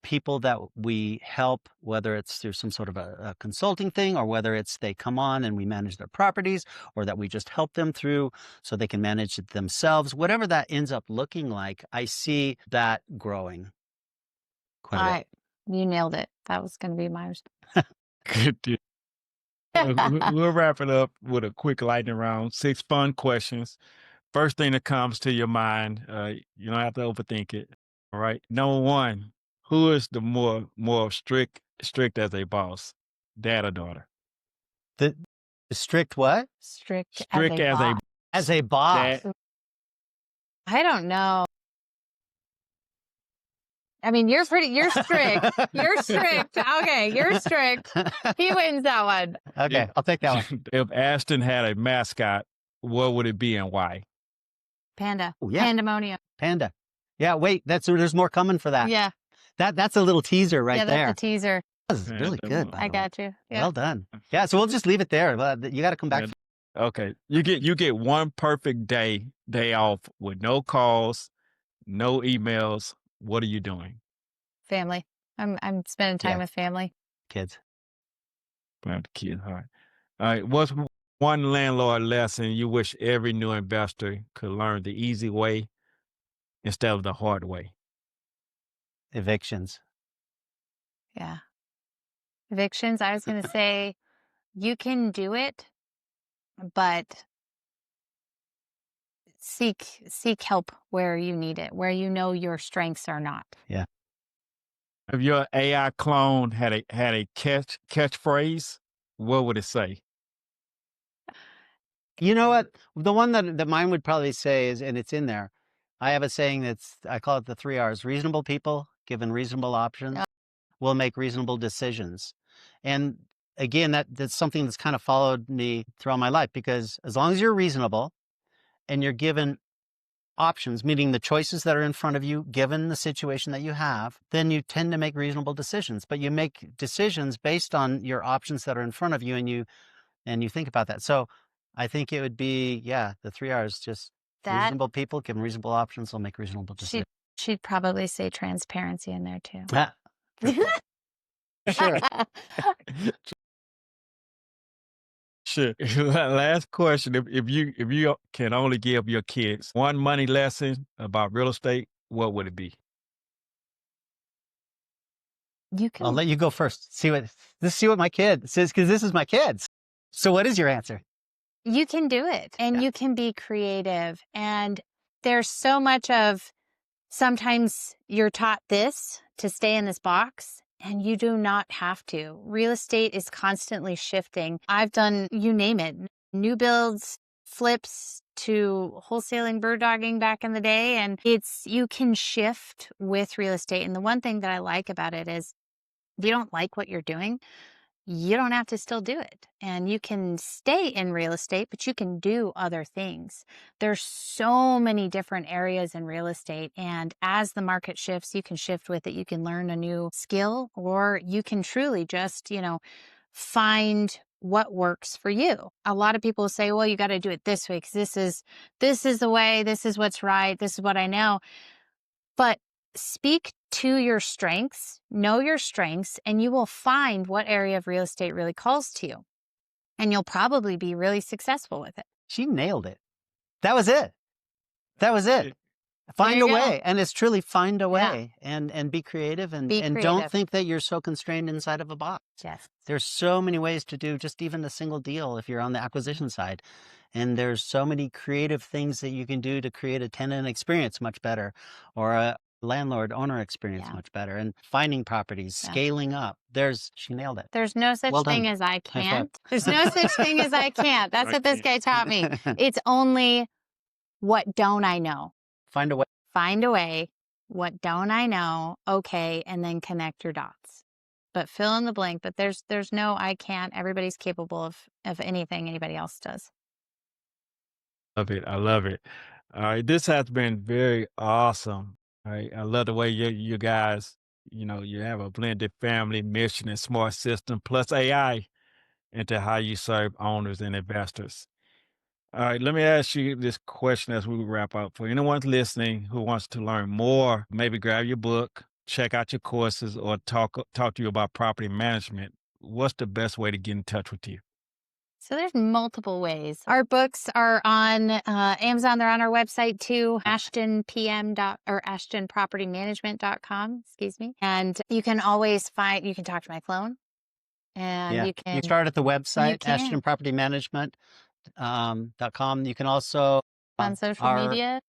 people that we help, whether it's through some sort of a consulting thing, or whether it's they come on and we manage their properties, or that we just help them through so they can manage it themselves. Whatever that ends up looking like, I see that growing quite a bit. You nailed it. That was going to be my response. Good deal. We'll wrap it up with a quick lightning round. 6 fun questions. First thing that comes to your mind, you don't have to overthink it. All right. Number 1, who is the more strict as a boss, dad or daughter? The strict what? Strict Strict as a As a boss. dad. I don't know. I mean, you're strict. You're strict. Okay, you're strict. He wins that one. Okay, I'll take that one. If Ashdon had a mascot, what would it be and why? Panda. Oh, yeah. Pandemonium. Panda. Yeah, wait, there's more coming for that. Yeah. That's a little teaser right there. That's a teaser. That was really good. by I the way. got you. Yeah. Well done. Yeah, so we'll just leave it there. You got to come back. Okay. You get one perfect day off with no calls, no emails. What are you doing? Family. I'm spending time with family. Kids. Kids. All right. What's one landlord lesson you wish every new investor could learn the easy way instead of the hard way? Evictions. Yeah. Evictions. I was going to say you can do it, but seek help where you need it, where you know your strengths are not. Yeah. If your AI clone had a catchphrase, what would it say? You know what? The one that mine would probably say is, and it's in there, I have a saying I call it the 3 R's. Reasonable people, given reasonable options, will make reasonable decisions. And again, that's something that's kind of followed me throughout my life, because as long as you're reasonable and you're given options, meaning the choices that are in front of you, given the situation that you have, then you tend to make reasonable decisions. But you make decisions based on your options that are in front of you, and you think about that. So I think it would be, the 3 R's, just reasonable people, given reasonable options, will make reasonable decisions. She'd probably say transparency in there too. Sure. Sure. Last question. If you can only give your kids one money lesson about real estate, what would it be? I'll let you go first. See what my kid says, because this is my kids. So what is your answer? You can do it, and you can be creative. And there's so much of, sometimes you're taught this to stay in this box, and you do not have to. Real estate is constantly shifting. I've done, you name it, new builds, flips, to wholesaling, bird dogging back in the day. And you can shift with real estate. And the one thing that I like about it is, if you don't like what you're doing, you don't have to still do it. And you can stay in real estate, but you can do other things. There's so many different areas in real estate. And as the market shifts, you can shift with it. You can learn a new skill, or you can truly just, find what works for you. A lot of people say, well, you got to do it this way, because this is the way, this is what's right, this is what I know. But speak to your strengths, know your strengths, and you will find what area of real estate really calls to you. And you'll probably be really successful with it. She nailed it. That was it. That was it. Find you a go. way. And it's truly find a Yeah. way and be creative and don't creative. think that you're so constrained inside of a box. Yes. There's so many ways to do just even a single deal if you're on the acquisition side. And there's so many creative things that you can do to create a tenant experience much better or a landlord owner experience Yeah. much better, and finding properties, Yeah. scaling up. She nailed it. There's no such Well thing done. as I High five. can't. There's no such thing as I can't. That's I what this guy taught me. It's only what don't I know? Find a way. Find a way. What don't I know? Okay, and then connect your dots. But fill in the blank. But there's no I can't. Everybody's capable of anything anybody else does. Love it. I love it. All right. This has been very awesome. All right. I love the way you guys, you have a blended family mission and smart system plus AI into how you serve owners and investors. All right. Let me ask you this question as we wrap up. For anyone listening who wants to learn more, maybe grab your book, check out your courses, or talk to you about property management. What's the best way to get in touch with you? So there's multiple ways. Our books are on Amazon. They're on our website too, AshdonPropertymanagement.com, excuse me. And you can always you can talk to my clone. And you can start at the website, can. AshdonPropertyManagement.com. You can also on social media.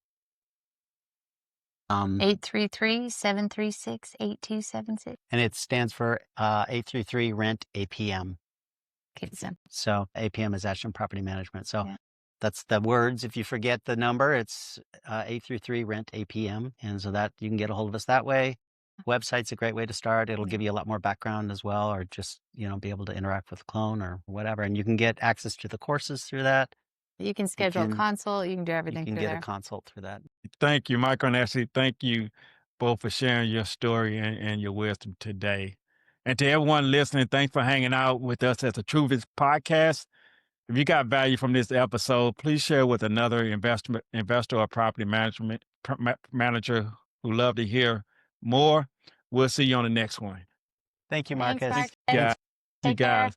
833-736-8276. And it stands for 833 Rent APM. Keep it simple. So APM is Ashdon Property Management. So Yeah. that's the words. If you forget the number, it's 833 Rent APM. And so that you can get a hold of us that way. Website's a great way to start. It'll give you a lot more background as well, or just, be able to interact with the clone or whatever. And you can get access to the courses through that. You can schedule a consult. You can do everything You can through get there. a consult through that. Thank you, Michael and Ashley. Thank you both for sharing your story and your wisdom today. And to everyone listening, thanks for hanging out with us at the Truvix Podcast. If you got value from this episode, please share with another investor or property management manager who love to hear more. We'll see you on the next one. Thank you, Thanks, Marcus. Marcus. Yeah. You Take care. guys.